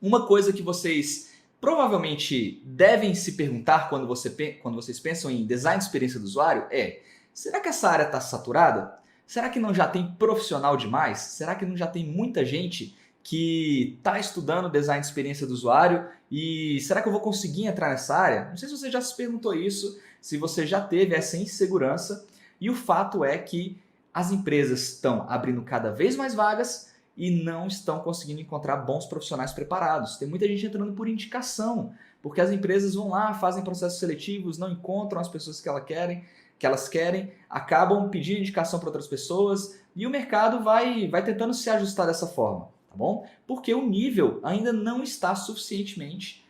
Uma coisa que vocês provavelmente devem se perguntar quando vocês pensam em design de experiência do usuário é: será que essa área está saturada? Será que não já tem profissional demais? Será que não já tem muita gente que está estudando design de experiência do usuário? E será que eu vou conseguir entrar nessa área? Não sei se você já se perguntou isso, se você já teve essa insegurança. E o fato é que as empresas estão abrindo cada vez mais vagas e não estão conseguindo encontrar bons profissionais preparados. Tem muita gente entrando por indicação, porque as empresas vão lá, fazem processos seletivos, não encontram as pessoas que elas querem, acabam pedindo indicação para outras pessoas e o mercado vai tentando se ajustar dessa forma, tá bom? Porque o nível ainda não está suficientemente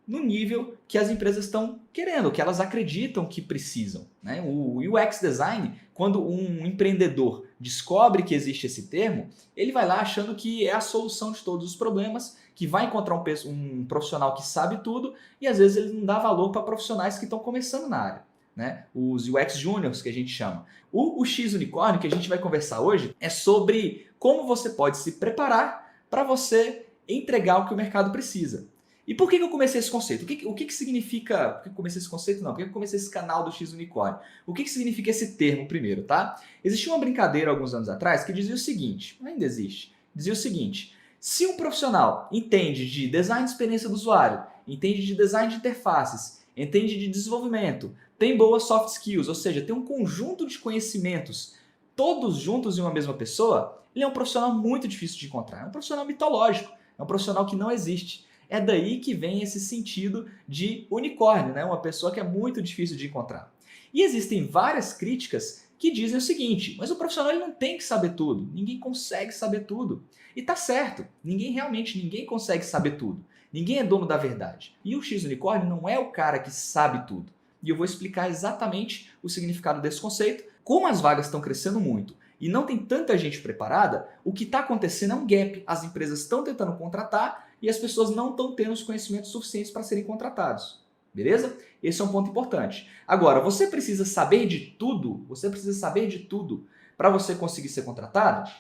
no nível que as empresas estão querendo, que elas acreditam que precisam, né? O UX Design, quando um empreendedor descobre que existe esse termo, ele vai lá achando que é a solução de todos os problemas, que vai encontrar um profissional que sabe tudo e às vezes ele não dá valor para profissionais que estão começando na área, né? Os UX Juniors, que a gente chama. O X Unicórnio, que a gente vai conversar hoje, é sobre como você pode se preparar para você entregar o que o mercado precisa. E por que eu comecei esse conceito? O que significa... Por que eu comecei esse conceito? Não. Por que eu comecei esse canal do X Unicórnio? O que significa esse termo primeiro, tá? Existia uma brincadeira alguns anos atrás que dizia o seguinte, ainda existe, dizia o seguinte: se um profissional entende de design de experiência do usuário, entende de design de interfaces, entende de desenvolvimento, tem boas soft skills, ou seja, tem um conjunto de conhecimentos todos juntos em uma mesma pessoa, ele é um profissional muito difícil de encontrar. É um profissional mitológico, é um profissional que não existe. É daí que vem esse sentido de unicórnio, né? Uma pessoa que é muito difícil de encontrar. E existem várias críticas que dizem o seguinte: mas o profissional ele não tem que saber tudo, ninguém consegue saber tudo. E tá certo, ninguém consegue saber tudo. Ninguém é dono da verdade. E o X Unicórnio não é o cara que sabe tudo. E eu vou explicar exatamente o significado desse conceito. Como as vagas estão crescendo muito e não tem tanta gente preparada, o que está acontecendo é um gap. As empresas estão tentando contratar e as pessoas não estão tendo os conhecimentos suficientes para serem contratados. Beleza? Esse é um ponto importante. Agora, você precisa saber de tudo? Você precisa saber de tudo para você conseguir ser contratado?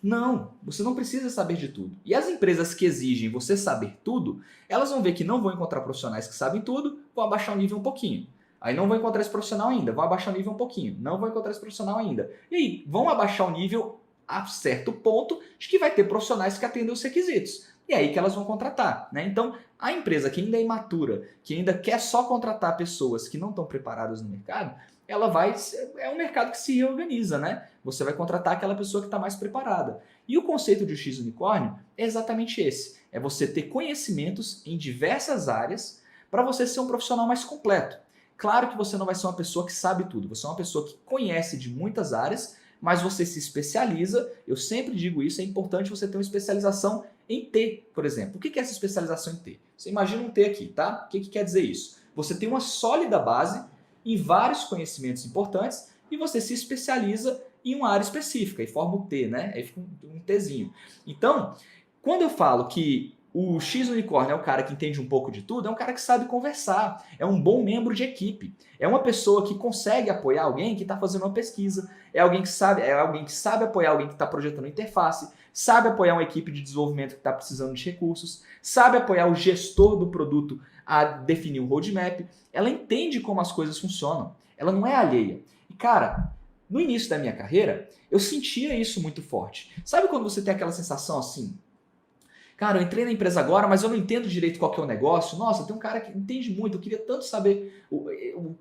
Não, você não precisa saber de tudo. E as empresas que exigem você saber tudo, elas vão ver que não vão encontrar profissionais que sabem tudo, vão abaixar o nível um pouquinho. Aí não vão encontrar esse profissional ainda, vão abaixar o nível um pouquinho. Não vão encontrar esse profissional ainda. E aí, vão abaixar o nível a certo ponto de que vai ter profissionais que atendem os requisitos. E é aí que elas vão contratar, né? Então, a empresa que ainda é imatura, que ainda quer só contratar pessoas que não estão preparadas no mercado, ela vai... É um mercado que se reorganiza, né? Você vai contratar aquela pessoa que está mais preparada. E o conceito de X Unicórnio é exatamente esse. É você ter conhecimentos em diversas áreas para você ser um profissional mais completo. Claro que você não vai ser uma pessoa que sabe tudo. Você é uma pessoa que conhece de muitas áreas, mas você se especializa. Eu sempre digo isso, é importante você ter uma especialização em T, por exemplo. O que é essa especialização em T? Você imagina um T aqui, tá? O que quer dizer isso? Você tem uma sólida base em vários conhecimentos importantes e você se especializa em uma área específica e forma o T, né? Aí fica um Tzinho. Então, quando eu falo que o X Unicórnio é o cara que entende um pouco de tudo, é um cara que sabe conversar, é um bom membro de equipe, é uma pessoa que consegue apoiar alguém que está fazendo uma pesquisa, é alguém que sabe apoiar alguém que está projetando interface, sabe apoiar uma equipe de desenvolvimento que está precisando de recursos, sabe apoiar o gestor do produto a definir um roadmap. Ela entende como as coisas funcionam, ela não é alheia. E cara, no início da minha carreira, eu sentia isso muito forte. Sabe quando você tem aquela sensação assim: cara, eu entrei na empresa agora, mas eu não entendo direito qual que é o negócio. Nossa, tem um cara que entende muito, eu queria tanto saber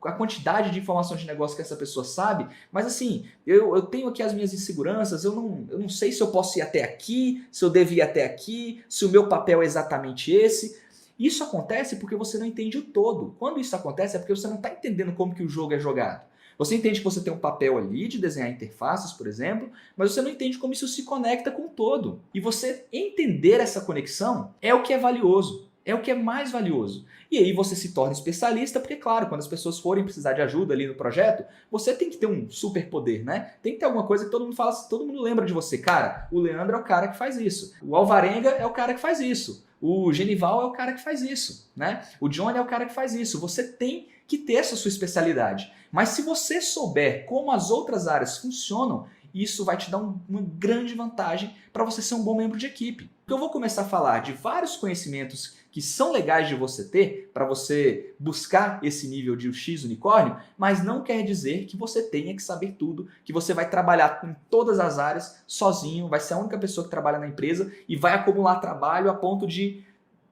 a quantidade de informação de negócio que essa pessoa sabe, mas assim, eu tenho aqui as minhas inseguranças, eu não sei se eu posso ir até aqui, se eu devo ir até aqui, se o meu papel é exatamente esse. Isso acontece porque você não entende o todo. Quando isso acontece é porque você não está entendendo como que o jogo é jogado. Você entende que você tem um papel ali de desenhar interfaces, por exemplo, mas você não entende como isso se conecta com o todo. E você entender essa conexão é o que é valioso, é o que é mais valioso. E aí você se torna especialista, porque claro, quando as pessoas forem precisar de ajuda ali no projeto, você tem que ter um superpoder, né? Tem que ter alguma coisa que todo mundo fala, todo mundo lembra de você. Cara, o Leandro é o cara que faz isso. O Alvarenga é o cara que faz isso. O Genival é o cara que faz isso, né? O Johnny é o cara que faz isso. Você tem que ter essa sua especialidade. Mas se você souber como as outras áreas funcionam e isso vai te dar uma grande vantagem para você ser um bom membro de equipe. Porque eu vou começar a falar de vários conhecimentos que são legais de você ter para você buscar esse nível de X unicórnio, mas não quer dizer que você tenha que saber tudo, que você vai trabalhar com todas as áreas sozinho, vai ser a única pessoa que trabalha na empresa e vai acumular trabalho a ponto de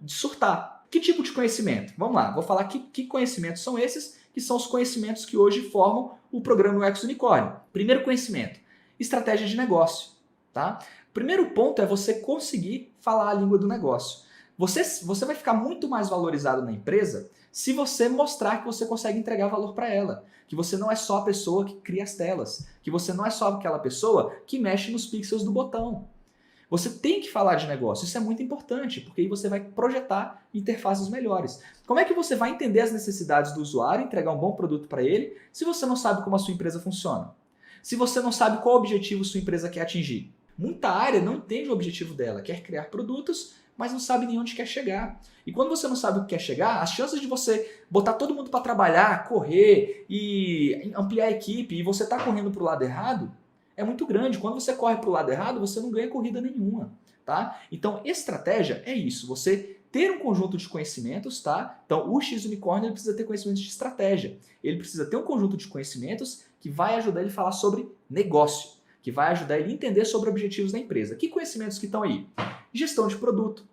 surtar. Que tipo de conhecimento? Vamos lá, vou falar que conhecimentos são esses, que são os conhecimentos que hoje formam o programa UX Unicórnio. Primeiro conhecimento, estratégia de negócio. Tá? Primeiro ponto é você conseguir falar a língua do negócio. Você vai ficar muito mais valorizado na empresa se você mostrar que você consegue entregar valor para ela. Que você não é só a pessoa que cria as telas. Que você não é só aquela pessoa que mexe nos pixels do botão. Você tem que falar de negócio, isso é muito importante, porque aí você vai projetar interfaces melhores. Como é que você vai entender as necessidades do usuário, entregar um bom produto para ele, se você não sabe como a sua empresa funciona? Se você não sabe qual objetivo sua empresa quer atingir? Muita área não entende o objetivo dela, quer criar produtos, mas não sabe nem onde quer chegar. E quando você não sabe o que quer chegar, as chances de você botar todo mundo para trabalhar, correr e ampliar a equipe, e você está correndo para o lado errado, é muito grande. Quando você corre para o lado errado, você não ganha corrida nenhuma, tá? Então, estratégia é isso, você ter um conjunto de conhecimentos, tá? Então, o X Unicórnio ele precisa ter conhecimentos de estratégia. Ele precisa ter um conjunto de conhecimentos que vai ajudar ele a falar sobre negócio, que vai ajudar ele a entender sobre objetivos da empresa. Que conhecimentos que estão aí? Gestão de produto,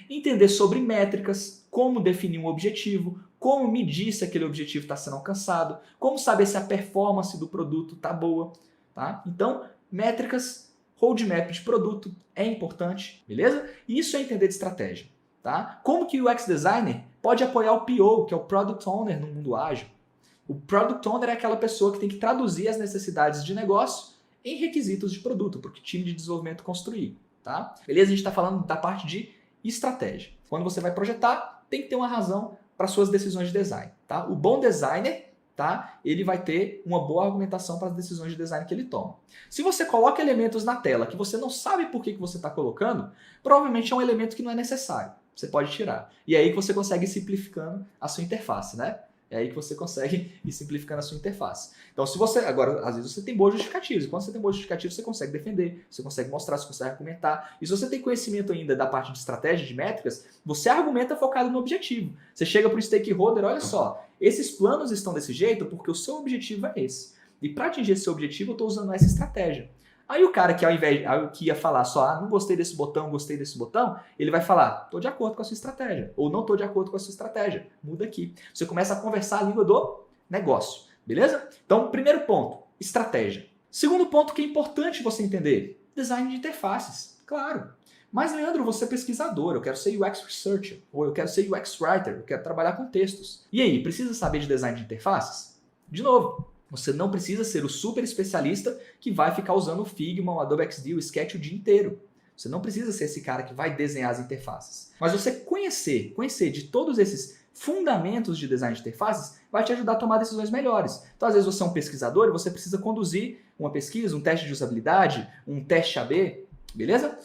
entender sobre métricas, como definir um objetivo, como medir se aquele objetivo está sendo alcançado, como saber se a performance do produto está boa. Tá? Então, métricas, roadmap de produto é importante, beleza? E isso é entender de estratégia. Tá? Como que o UX Designer pode apoiar o PO, que é o Product Owner no mundo ágil? O Product Owner é aquela pessoa que tem que traduzir as necessidades de negócio em requisitos de produto, para o time de desenvolvimento construir. Tá? Beleza? A gente está falando da parte de estratégia. Quando você vai projetar, tem que ter uma razão para suas decisões de design. Tá? O bom designer, tá? Ele vai ter uma boa argumentação para as decisões de design que ele toma. Se você coloca elementos na tela que você não sabe por que você está colocando, provavelmente é um elemento que não é necessário. Você pode tirar. E é aí que você consegue ir simplificando a sua interface, né? É aí que você consegue ir simplificando a sua interface. Então, se você... Agora, às vezes você tem boas justificativas. E quando você tem boas justificativas, você consegue defender, você consegue mostrar, você consegue argumentar. E se você tem conhecimento ainda da parte de estratégia, de métricas, você argumenta focado no objetivo. Você chega para o stakeholder, olha só, esses planos estão desse jeito porque o seu objetivo é esse. E para atingir esse objetivo, eu estou usando essa estratégia. Aí o cara que ao invés que ia falar só, não gostei desse botão, ele vai falar, estou de acordo com a sua estratégia, ou não estou de acordo com a sua estratégia, muda aqui. Você começa a conversar a língua do negócio, beleza? Então, primeiro ponto, estratégia. Segundo ponto que é importante você entender, design de interfaces, claro. Mas, Leandro, você é pesquisador, eu quero ser UX Researcher, ou eu quero ser UX Writer, eu quero trabalhar com textos. E aí, precisa saber de design de interfaces? De novo, você não precisa ser o super especialista que vai ficar usando o Figma, o Adobe XD, o Sketch o dia inteiro. Você não precisa ser esse cara que vai desenhar as interfaces. Mas você conhecer de todos esses fundamentos de design de interfaces vai te ajudar a tomar decisões melhores. Então, às vezes, você é um pesquisador e você precisa conduzir uma pesquisa, um teste de usabilidade, um teste AB, beleza?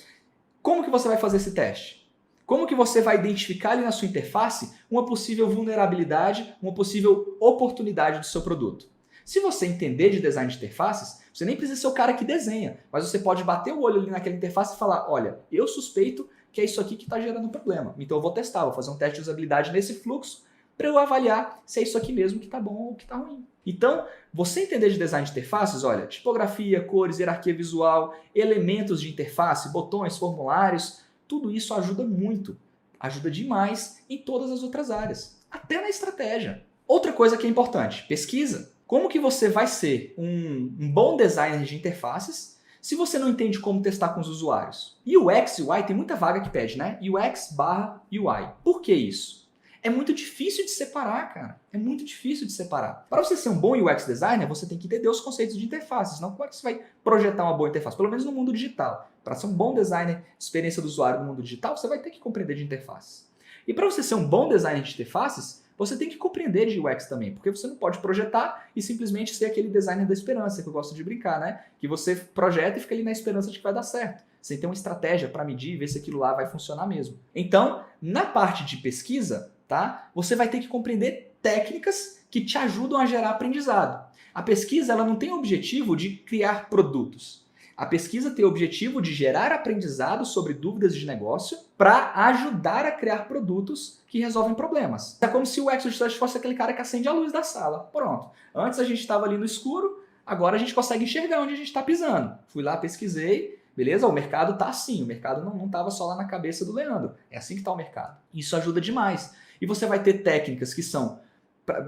Como que você vai fazer esse teste? Como que você vai identificar ali na sua interface uma possível vulnerabilidade, uma possível oportunidade do seu produto? Se você entender de design de interfaces, você nem precisa ser o cara que desenha, mas você pode bater o olho ali naquela interface e falar, olha, eu suspeito que é isso aqui que está gerando um problema. Então eu vou testar, vou fazer um teste de usabilidade nesse fluxo para eu avaliar se é isso aqui mesmo que está bom ou que está ruim. Então, você entender de design de interfaces, olha, tipografia, cores, hierarquia visual, elementos de interface, botões, formulários, tudo isso ajuda muito, ajuda demais em todas as outras áreas, até na estratégia. Outra coisa que é importante, pesquisa. Como que você vai ser um bom designer de interfaces se você não entende como testar com os usuários? UX e UI tem muita vaga que pede, né? UX/UI. Por que isso? É muito difícil de separar, cara. É muito difícil de separar. Para você ser um bom UX designer, você tem que entender os conceitos de interfaces. Senão, como é que você vai projetar uma boa interface? Pelo menos no mundo digital. Para ser um bom designer de experiência do usuário no mundo digital, você vai ter que compreender de interfaces. E para você ser um bom designer de interfaces, você tem que compreender de UX também, porque você não pode projetar e simplesmente ser aquele designer da esperança, que eu gosto de brincar, né? Que você projeta e fica ali na esperança de que vai dar certo, sem ter uma estratégia para medir e ver se aquilo lá vai funcionar mesmo. Então, na parte de pesquisa, tá? Você vai ter que compreender técnicas que te ajudam a gerar aprendizado. A pesquisa ela não tem o objetivo de criar produtos. A pesquisa tem o objetivo de gerar aprendizado sobre dúvidas de negócio para ajudar a criar produtos que resolvem problemas. É como se o UX Research fosse aquele cara que acende a luz da sala. Pronto. Antes a gente estava ali no escuro, agora a gente consegue enxergar onde a gente está pisando. Fui lá, pesquisei, beleza? O mercado está assim, o mercado não estava só lá na cabeça do Leandro. É assim que está o mercado. Isso ajuda demais. E você vai ter técnicas que são...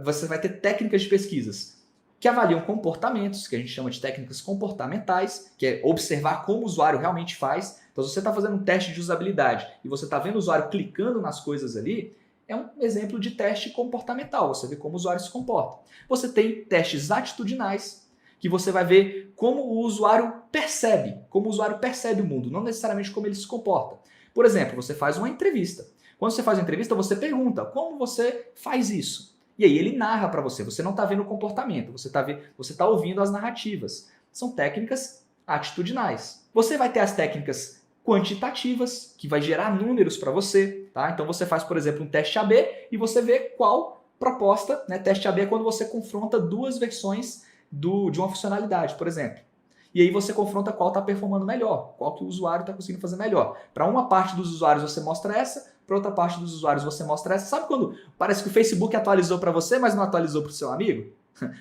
Você vai ter técnicas de pesquisas que avaliam comportamentos, que a gente chama de técnicas comportamentais, que é observar como o usuário realmente faz. Então, se você está fazendo um teste de usabilidade e você está vendo o usuário clicando nas coisas ali, é um exemplo de teste comportamental, você vê como o usuário se comporta. Você tem testes atitudinais, que você vai ver como o usuário percebe o mundo, não necessariamente como ele se comporta. Por exemplo, você faz uma entrevista. Quando você faz uma entrevista, você pergunta como você faz isso. E aí ele narra para você. Você não está vendo o comportamento, você está ouvindo as narrativas. São técnicas atitudinais. Você vai ter as técnicas quantitativas, que vai gerar números para você. Tá? Então você faz, por exemplo, um teste AB e você vê qual proposta, né? Teste AB é quando você confronta duas versões de uma funcionalidade, por exemplo. E aí você confronta qual está performando melhor, qual que o usuário está conseguindo fazer melhor. Para uma parte dos usuários você mostra essa, para outra parte dos usuários você mostra essa. Sabe quando parece que o Facebook atualizou para você, mas não atualizou para o seu amigo?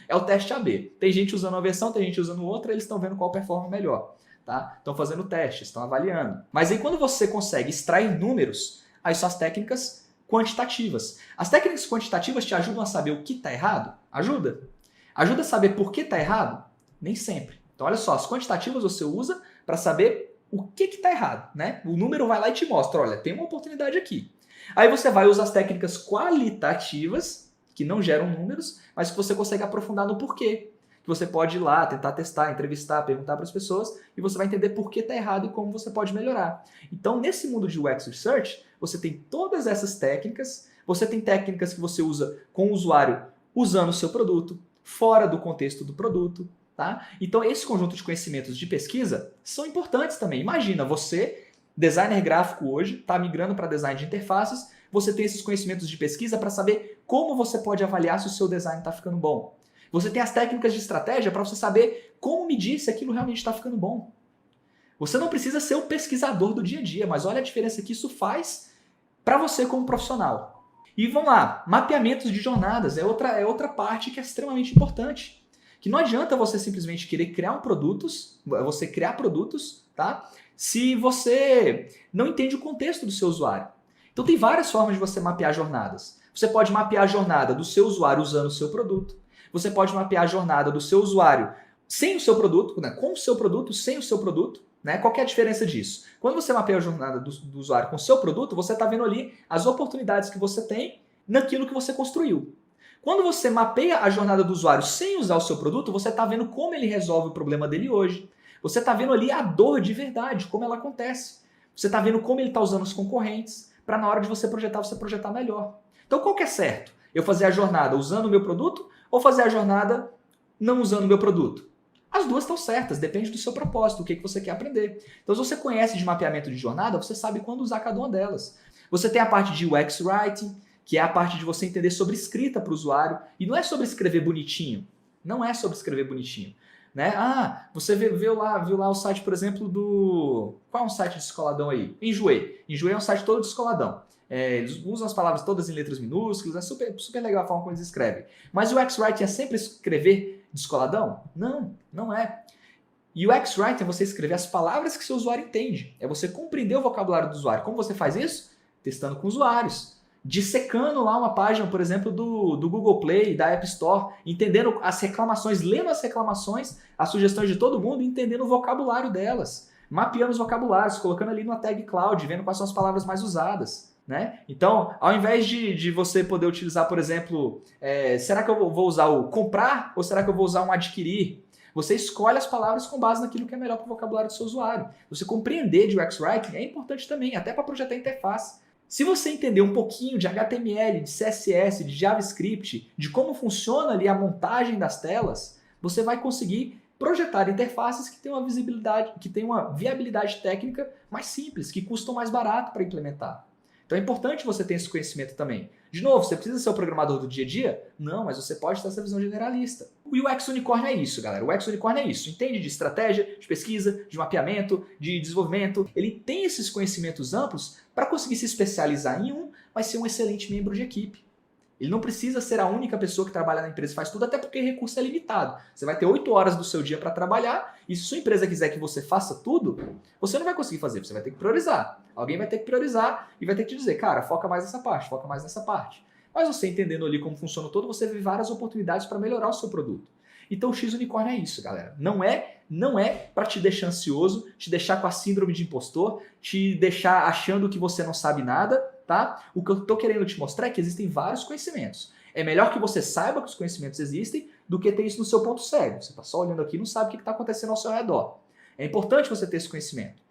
É o teste AB. Tem gente usando uma versão, tem gente usando outra, eles estão vendo qual performa melhor. Tá? Estão fazendo testes, estão avaliando. Mas aí quando você consegue extrair números, aí são as técnicas quantitativas. As técnicas quantitativas te ajudam a saber o que está errado? Ajuda. Ajuda a saber por que está errado? Nem sempre. Então, olha só, as quantitativas você usa para saber o que está errado, né? O número vai lá e te mostra, olha, tem uma oportunidade aqui. Aí você vai usar as técnicas qualitativas, que não geram números, mas que você consegue aprofundar no porquê. Que você pode ir lá, tentar testar, entrevistar, perguntar para as pessoas, e você vai entender por que está errado e como você pode melhorar. Então, nesse mundo de UX Research, você tem todas essas técnicas, você tem técnicas que você usa com o usuário usando o seu produto, fora do contexto do produto. Tá? Então, esse conjunto de conhecimentos de pesquisa são importantes também. Imagina, você, designer gráfico hoje, está migrando para design de interfaces, você tem esses conhecimentos de pesquisa para saber como você pode avaliar se o seu design está ficando bom. Você tem as técnicas de estratégia para você saber como medir se aquilo realmente está ficando bom. Você não precisa ser o pesquisador do dia a dia, mas olha a diferença que isso faz para você como profissional. E vamos lá, mapeamentos de jornadas é outra parte que é extremamente importante. Que não adianta você simplesmente querer criar produtos, tá? Se você não entende o contexto do seu usuário. Então tem várias formas de você mapear jornadas. Você pode mapear a jornada do seu usuário usando o seu produto. Você pode mapear a jornada do seu usuário sem o seu produto, né? Com o seu produto, sem o seu produto. Né? Qual que é a diferença disso? Quando você mapeia a jornada do usuário com o seu produto, você está vendo ali as oportunidades que você tem naquilo que você construiu. Quando você mapeia a jornada do usuário sem usar o seu produto, você está vendo como ele resolve o problema dele hoje. Você está vendo ali a dor de verdade, como ela acontece. Você está vendo como ele está usando os concorrentes, para na hora de você projetar melhor. Então qual que é certo? Eu fazer a jornada usando o meu produto ou fazer a jornada não usando o meu produto? As duas estão certas, depende do seu propósito, o que você quer aprender. Então se você conhece de mapeamento de jornada, você sabe quando usar cada uma delas. Você tem a parte de UX Writing, que é a parte de você entender sobre escrita para o usuário. E não é sobre escrever bonitinho. Não é sobre escrever bonitinho. Né? Ah, você viu lá o site, por exemplo, do... Qual é um site descoladão aí? Enjoei. Enjoei é um site todo descoladão. Eles usam as palavras todas em letras minúsculas, é super legal a forma como eles escrevem. Mas o UX Writing é sempre escrever descoladão? Não, não é. E o UX Writing é você escrever as palavras que seu usuário entende. É você compreender o vocabulário do usuário. Como você faz isso? Testando com usuários. Dissecando lá uma página, por exemplo, do Google Play, da App Store, entendendo as reclamações, lendo as reclamações, as sugestões de todo mundo, entendendo o vocabulário delas, mapeando os vocabulários, colocando ali numa tag cloud, vendo quais são as palavras mais usadas. Né? Então, ao invés de você poder utilizar, por exemplo, será que eu vou usar o comprar ou será que eu vou usar um adquirir? Você escolhe as palavras com base naquilo que é melhor para o vocabulário do seu usuário. Você compreender de UX Writing é importante também, até para projetar interface. Se você entender um pouquinho de HTML, de CSS, de JavaScript, de como funciona ali a montagem das telas, você vai conseguir projetar interfaces que têm uma visibilidade, que têm uma viabilidade técnica mais simples, que custam mais barato para implementar. Então é importante você ter esse conhecimento também. De novo, você precisa ser o programador do dia a dia? Não, mas você pode ter essa visão generalista. O UX Unicórnio é isso, galera. O UX Unicórnio é isso. Entende de estratégia, de pesquisa, de mapeamento, de desenvolvimento. Ele tem esses conhecimentos amplos para conseguir se especializar em um, mas ser um excelente membro de equipe. Ele não precisa ser a única pessoa que trabalha na empresa e faz tudo, até porque recurso é limitado. Você vai ter 8 horas do seu dia para trabalhar e se sua empresa quiser que você faça tudo, você não vai conseguir fazer, você vai ter que priorizar. Alguém vai ter que priorizar e vai ter que te dizer, cara, foca mais nessa parte, foca mais nessa parte. Mas você entendendo ali como funciona o todo, você vê várias oportunidades para melhorar o seu produto. Então o X Unicórnio é isso, galera. Não é para te deixar ansioso, te deixar com a síndrome de impostor, te deixar achando que você não sabe nada, tá? O que eu tô querendo te mostrar é que existem vários conhecimentos. É melhor que você saiba que os conhecimentos existem do que ter isso no seu ponto cego. Você tá só olhando aqui e não sabe o que está acontecendo ao seu redor. É importante você ter esse conhecimento.